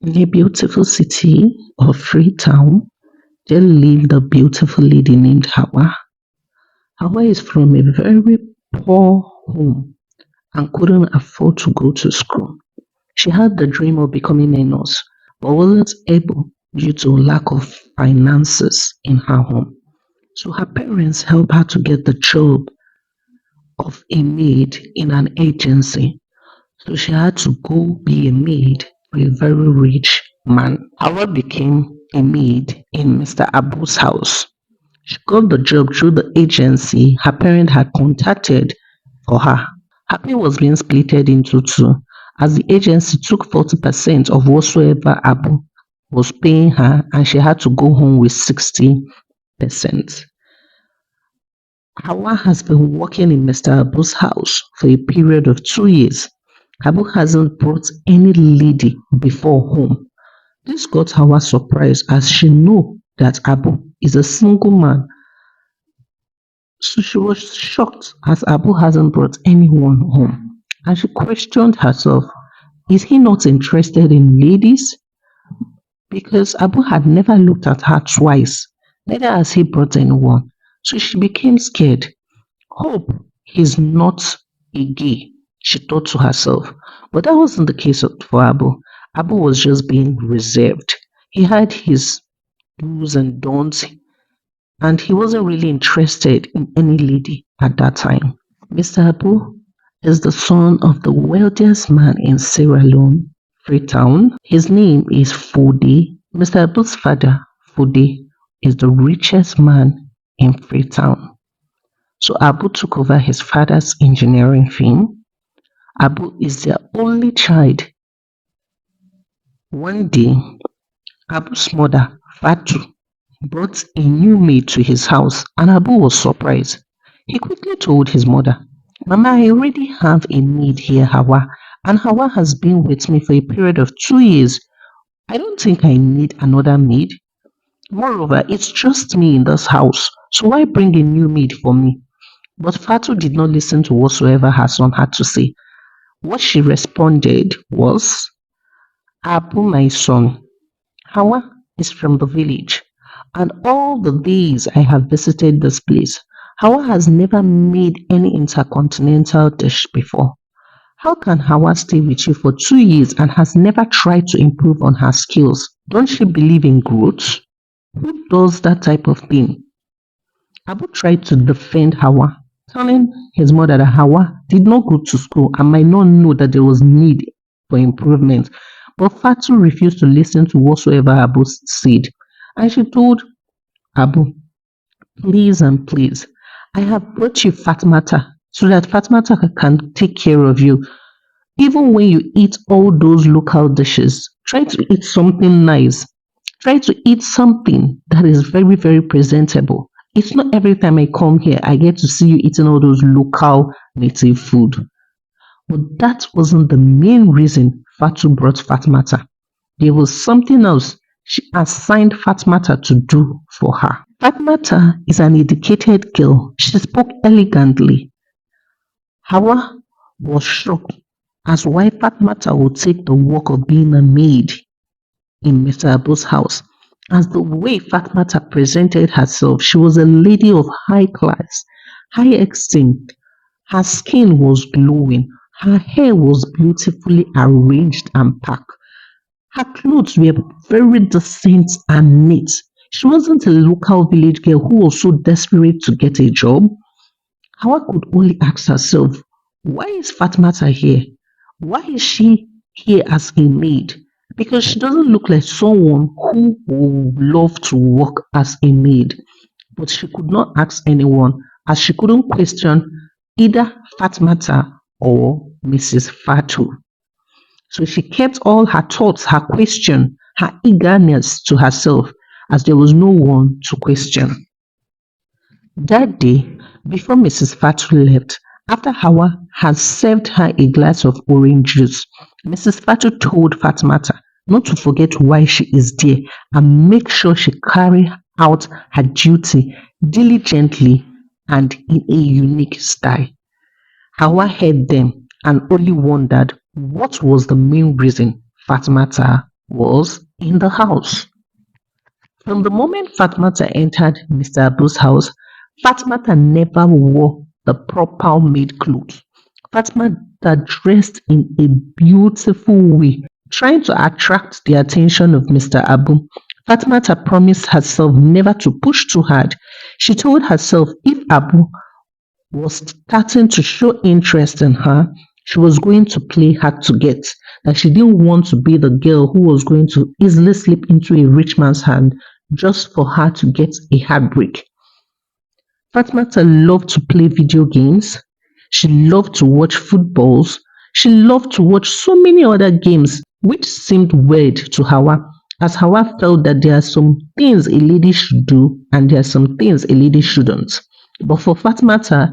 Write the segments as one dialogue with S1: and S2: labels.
S1: In a beautiful city of Freetown, there lived a beautiful lady named Hawa. Hawa is from a very poor home and couldn't afford to go to school. She had the dream of becoming a nurse, but wasn't able due to lack of finances in her home. So her parents helped her to get the job of a maid in an agency. So she had to go be a maid for a very rich man. Hawa became a maid in Mr. Abu's house. She got the job through the agency her parent had contacted for her. Her pay was being splitted into two, as the agency took 40% of whatsoever Abu was paying her, and she had to go home with 60%. Hawa has been working in Mr. Abu's house for a period of 2 years. Abu hasn't brought any lady before home. This got Hawa surprised, as she knew that Abu is a single man. So she was shocked as Abu hasn't brought anyone home. And she questioned herself, is he not interested in ladies? Because Abu had never looked at her twice, neither has he brought anyone. So she became scared. Hope he's not a gay, she thought to herself. But that wasn't the case for Abu. Abu was just being reserved. He had his do's and don'ts, and he wasn't really interested in any lady at that time. Mr. Abu is the son of the wealthiest man in Sierra Leone, Freetown. His name is Fode. Mr. Abu's father, Fode, is the richest man in Freetown. So Abu took over his father's engineering firm. Abu is their only child. One day, Abu's mother, Fatu, brought a new maid to his house, and Abu was surprised. He quickly told his mother, Mama, I already have a maid here, Hawa, and Hawa has been with me for a period of 2 years. I don't think I need another maid. Moreover, it's just me in this house, so why bring a new maid for me? But Fatu did not listen to whatsoever her son had to say. What she responded was, Abu, my son, Hawa is from the village, and all the days I have visited this place, Hawa has never made any intercontinental dish before. How can Hawa stay with you for 2 years and has never tried to improve on her skills? Don't she believe in growth? Who does that type of thing? Abu tried to defend Hawa, telling his mother that Hawa did not go to school and might not know that there was need for improvement. But Fatu refused to listen to whatsoever Abu said, and she told Abu, please and please, I have brought you Fatmata so that Fatmata can take care of you. Even when you eat all those local dishes, try to eat something nice. Try to eat something that is very, very presentable. It's not every time I come here I get to see you eating all those local native food. But that wasn't the main reason Fatu brought Fatmata. There was something else she assigned Fatmata to do for her. Fatmata is an educated girl. She spoke elegantly. Hawa was shocked as why Fatmata would take the work of being a maid in Mr. Abu's house. As the way Fatmata presented herself, she was a lady of high class, high esteem. Her skin was glowing. Her hair was beautifully arranged and packed. Her clothes were very decent and neat. She wasn't a local village girl who was so desperate to get a job. Hawa could only ask herself, why is Fatmata here? Why is she here as a maid? Because she doesn't look like someone who would love to work as a maid. But she could not ask anyone, as she couldn't question either Fatmata or Mrs. Fatu. So she kept all her thoughts, her question, her eagerness to herself, as there was no one to question. That day, before Mrs. Fatu left, after Hawa had served her a glass of orange juice, Mrs. Fatu told Fatmata not to forget why she is there and make sure she carry out her duty diligently and in a unique style. Hawa heard them and only wondered what was the main reason Fatmata was in the house. From the moment Fatmata entered Mr. Abu's house, Fatmata never wore the proper maid clothes. Fatmata dressed in a beautiful way, trying to attract the attention of Mr. Abu. Fatmata promised herself never to push too hard. She told herself if Abu was starting to show interest in her, she was going to play hard to get, that she didn't want to be the girl who was going to easily slip into a rich man's hand just for her to get a heartbreak. Fatmata loved to play video games. She loved to watch footballs. She loved to watch so many other games, which seemed weird to Hawa, as Hawa felt that there are some things a lady should do and there are some things a lady shouldn't. But for Fatmata,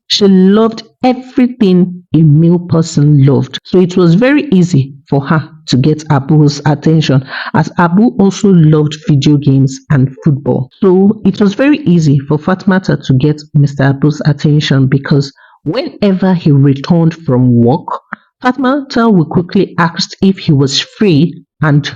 S1: she loved everything a male person loved. So it was very easy for her to get Abu's attention, as Abu also loved video games and football. So it was very easy for Fatmata to get Mr. Abu's attention, because whenever he returned from work, Fatmata would quickly ask if he was free and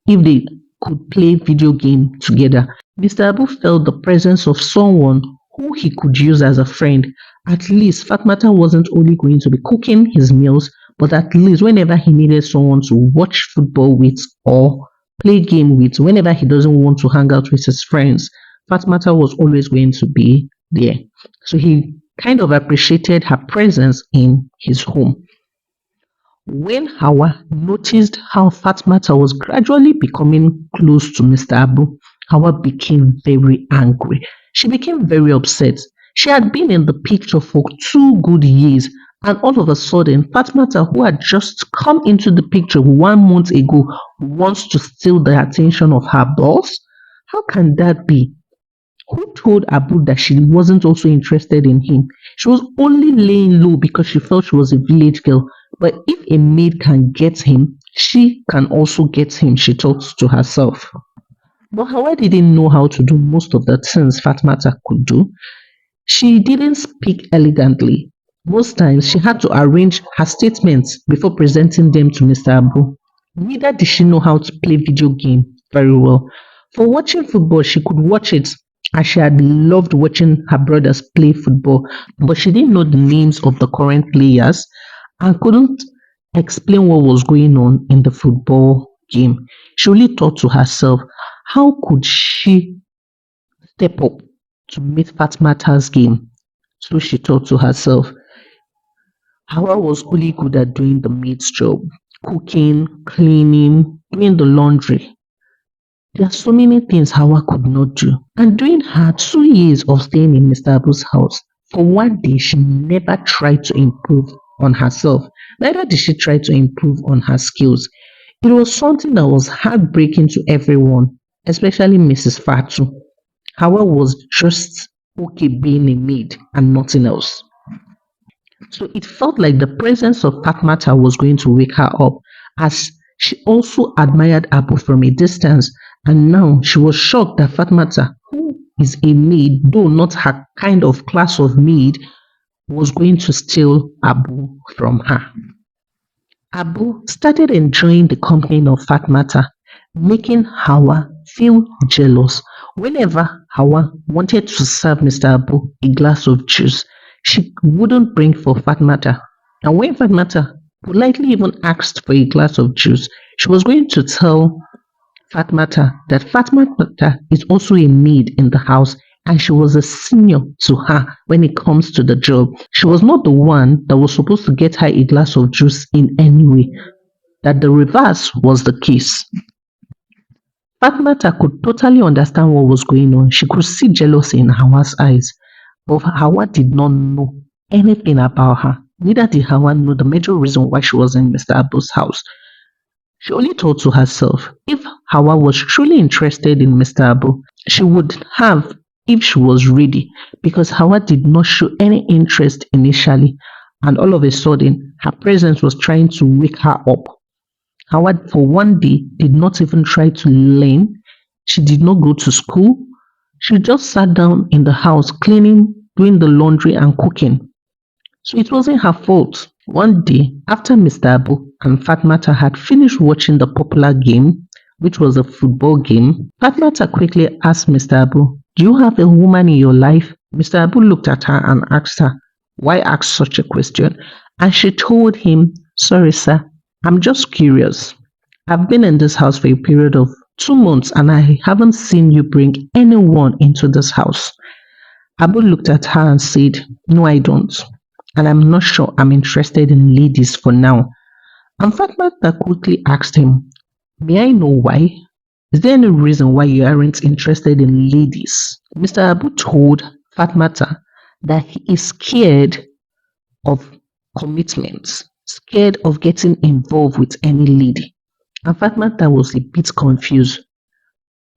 S1: if they could play video game together. Mr. Abu felt the presence of someone who he could use as a friend. At least Fatmata wasn't only going to be cooking his meals, but at least whenever he needed someone to watch football with or play game with, whenever he doesn't want to hang out with his friends, Fatmata was always going to be there. So he kind of appreciated her presence in his home. When Hawa noticed how Fatmata was gradually becoming close to Mr. Abu, Hawa became very angry. She became very upset. She had been in the picture for 2 good years, and all of a sudden, Fatmata, who had just come into the picture 1 month ago, wants to steal the attention of her boss? How can that be? Who told Abu that she wasn't also interested in him? She was only laying low because she felt she was a village girl. But if a maid can get him, she can also get him, she thought to herself. But Hawa didn't know how to do most of the things Fatmata could do. She didn't speak elegantly. Most times she had to arrange her statements before presenting them to Mr. Abu. Neither did she know how to play video game very well. For watching football, she could watch it, as she had loved watching her brothers play football, but she didn't know the names of the current players and couldn't explain what was going on in the football game. She only thought to herself, how could she step up to meet Fatmata's game? So she thought to herself. Hawa was only good at doing the maid's job, cooking, cleaning, doing the laundry. There are so many things Hawa could not do. And during her 2 years of staying in Mr. Abu's house, for one day she never tried to improve on herself. Neither did she try to improve on her skills. It was something that was heartbreaking to everyone, especially Mrs. Fatu. Hawa was just okay being a maid and nothing else. So it felt like the presence of Fatmata was going to wake her up, as she also admired Abu from a distance, and now she was shocked that Fatmata, who is a maid, though not her kind of class of maid, was going to steal Abu from her. Abu started enjoying the company of Fatmata, making Hawa feel jealous. Whenever Hawa wanted to serve Mr. Abu a glass of juice, she wouldn't bring for Fatmata. And when Fatmata politely even asked for a glass of juice, she was going to tell Fatmata that Fatmata is also a maid in the house and she was a senior to her when it comes to the job. She was not the one that was supposed to get her a glass of juice in any way, that the reverse was the case. Fatmata could totally understand what was going on. She could see jealousy in Hawa's eyes, but Hawa did not know anything about her. Neither did Hawa know the major reason why she was in Mr. Abu's house. She only thought to herself, if Hawa was truly interested in Mr. Abu, she would have if she was ready, because Hawa did not show any interest initially, and all of a sudden her presence was trying to wake her up. Hawa for one day did not even try to learn. She did not go to school. She just sat down in the house cleaning, doing the laundry and cooking. So it wasn't her fault. One day, after Mr. Abu and Fatmata had finished watching the popular game, which was a football game, Fatmata quickly asked Mr. Abu, "Do you have a woman in your life?" Mr. Abu looked at her and asked her, "Why ask such a question?" And she told him, "Sorry, sir, I'm just curious. I've been in this house for a period of 2 months and I haven't seen you bring anyone into this house." Abu looked at her and said, "No, I don't. And I'm not sure I'm interested in ladies for now." And Fatmata quickly asked him, "May I know why? Is there any reason why you aren't interested in ladies?" Mr. Abu told Fatmata that he is scared of commitments, scared of getting involved with any lady. And Fatmata was a bit confused.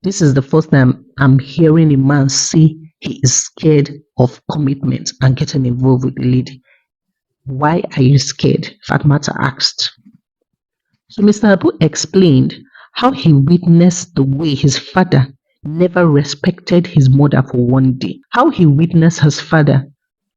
S1: This is the first time I'm hearing a man say he is scared of commitment and getting involved with a lady. "Why are you scared?" Fatmata asked. So Mr. Abu explained how he witnessed the way his father never respected his mother for one day, how he witnessed his father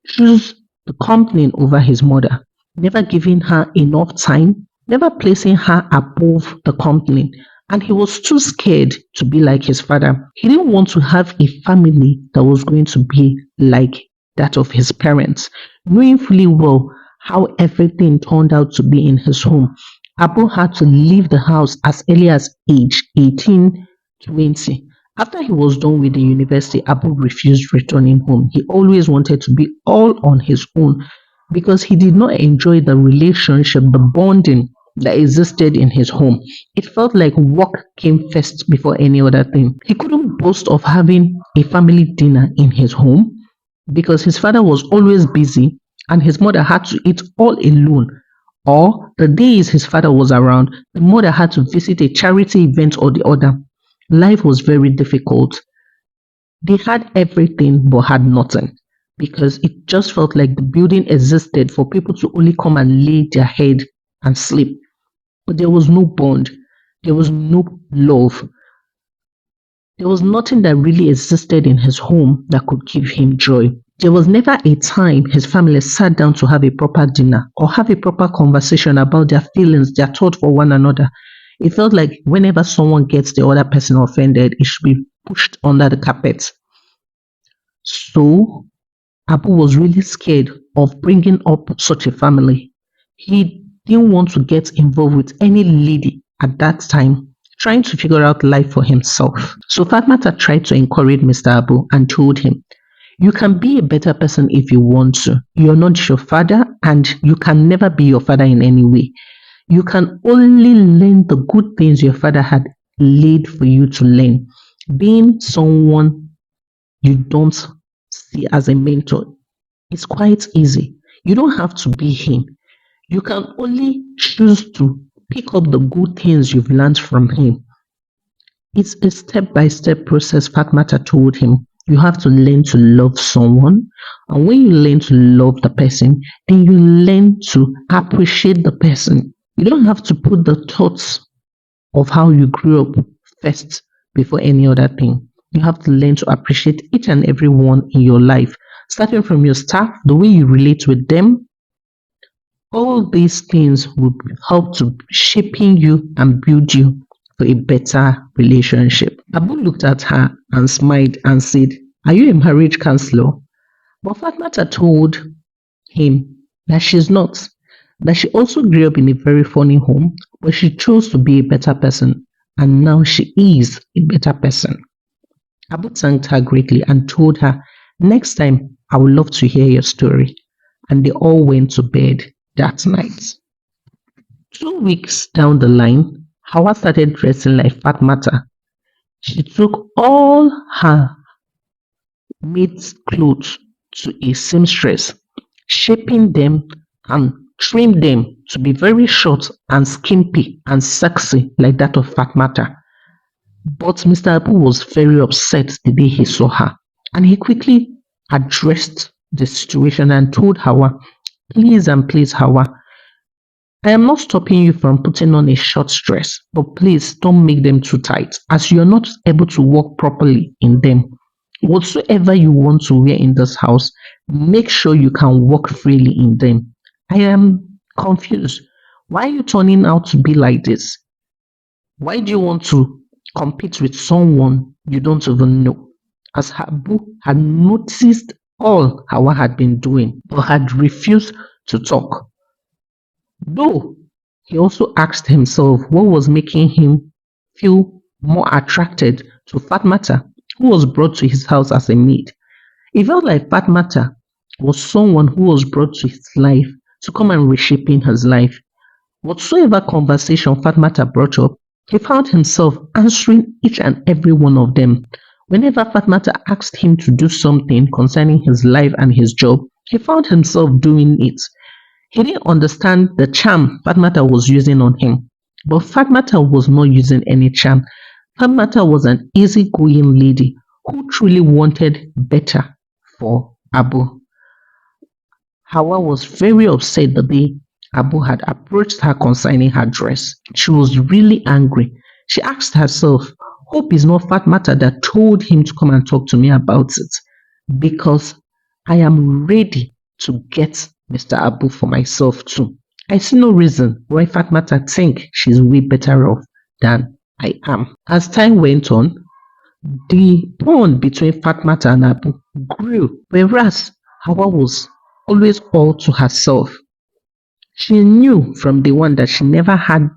S1: choose the company over his mother, never giving her enough time, never placing her above the company. And he was too scared to be like his father. He didn't want to have a family that was going to be like that of his parents, knowing fully well how everything turned out to be in his home. Abu had to leave the house as early as age 18, 20. After he was done with the university, Abu refused returning home. He always wanted to be all on his own because he did not enjoy the relationship, the bonding that existed in his home. It felt like work came first before any other thing. He couldn't boast of having a family dinner in his home because his father was always busy and his mother had to eat all alone. Or the days his father was around, the mother had to visit a charity event or the other. Life was very difficult. They had everything but had nothing because it just felt like the building existed for people to only come and lay their head and sleep. But there was no bond, there was no love. There was nothing that really existed in his home that could give him joy. There was never a time his family sat down to have a proper dinner or have a proper conversation about their feelings, their thoughts for one another. It felt like whenever someone gets the other person offended, it should be pushed under the carpet. So Abu was really scared of bringing up such a family. He didn't want to get involved with any lady at that time, trying to figure out life for himself. So Fatmata tried to encourage Mr. Abu and told him, "You can be a better person if you want to. You're not your father and you can never be your father in any way. You can only learn the good things your father had laid for you to learn. Being someone you don't see as a mentor is quite easy. You don't have to be him. You can only choose to pick up the good things you've learned from him." It's a step-by-step process, Fatmata told him. You have to learn to love someone. And when you learn to love the person, then you learn to appreciate the person. You don't have to put the thoughts of how you grew up first before any other thing. You have to learn to appreciate each and every one in your life, starting from your staff, the way you relate with them. All these things will help to shaping you and build you for a better relationship. Abu looked at her and smiled and said, "Are you a marriage counselor?" But Fatmata told him that she's not, that she also grew up in a very funny home, but she chose to be a better person, and now she is a better person. Abu thanked her greatly and told her, "Next time, I would love to hear your story." And they all went to bed that night. 2 weeks down the line, Hawa started dressing like Fatmata. She took all her maid's clothes to a seamstress, shaping them and trimmed them to be very short and skimpy and sexy like that of Fatmata. But Mr. Abu was very upset the day he saw her, and he quickly addressed the situation and told Hawa, "Please and please, Hawa, I am not stopping you from putting on a short dress, but please don't make them too tight as you are not able to walk properly in them. Whatsoever you want to wear in this house, make sure you can walk freely in them. I am confused. Why are you turning out to be like this? Why do you want to compete with someone you don't even know? As Abu had noticed all Hawa had been doing, but had refused to talk. Though he also asked himself what was making him feel more attracted to Fatmata, who was brought to his house as a maid. He felt like Fatmata was someone who was brought to his life to come and reshaping his life. Whatsoever conversation Fatmata brought up, he found himself answering each and every one of them. Whenever Fatmata asked him to do something concerning his life and his job, he found himself doing it. He didn't understand the charm Fatmata was using on him, but Fatmata was not using any charm. Fatmata was an easygoing lady who truly wanted better for Abu. Hawa was very upset the day Abu had approached her concerning her dress. She was really angry. She asked herself, hope it's not Fatmata that told him to come and talk to me about it, because I am ready to get Mr. Abu for myself too. I see no reason why Fatmata think she's way better off than I am. As time went on, the bond between Fatmata and Abu grew, whereas Hawa was always all to herself. She knew from the one that she never had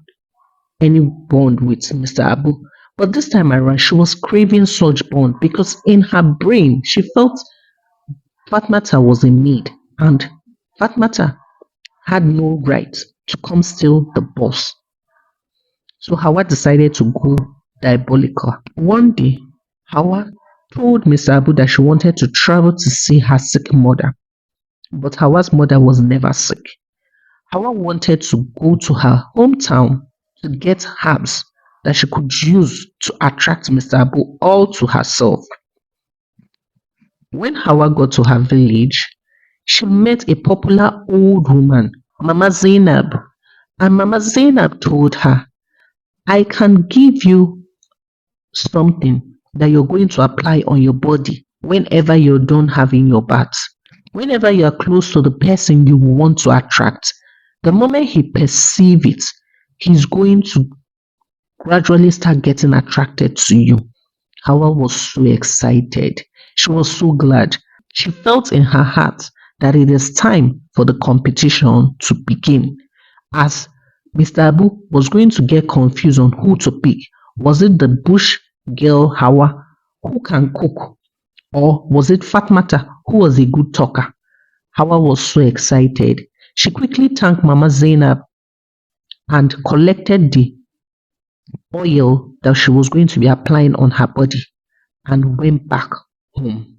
S1: any bond with Mr. Abu, but this time around she was craving such bond because in her brain she felt Fatmata was a maid and Fatmata had no right to come steal the boss. So Hawa decided to go diabolical. One day, Hawa told Mr. Abu that she wanted to travel to see her sick mother, but Hawa's mother was never sick. Hawa wanted to go to her hometown to get herbs that she could use to attract Mr. Abu all to herself. When Hawa got to her village, she met a popular old woman, Mama Zainab, and Mama Zainab told her, I can give you something that you're going to apply on your body whenever you're done having your bath. Whenever you are close to the person you want to attract, the moment he perceives it, he's going to gradually start getting attracted to you. Hawa was so excited. She was so glad. She felt in her heart that it is time for the competition to begin, as Mr. Abu was going to get confused on who to pick. Was it the bush girl Hawa who can cook, or was it Fatmata who was a good talker? Hawa was so excited. She quickly thanked Mama Zainab and collected the oil that she was going to be applying on her body and went back home.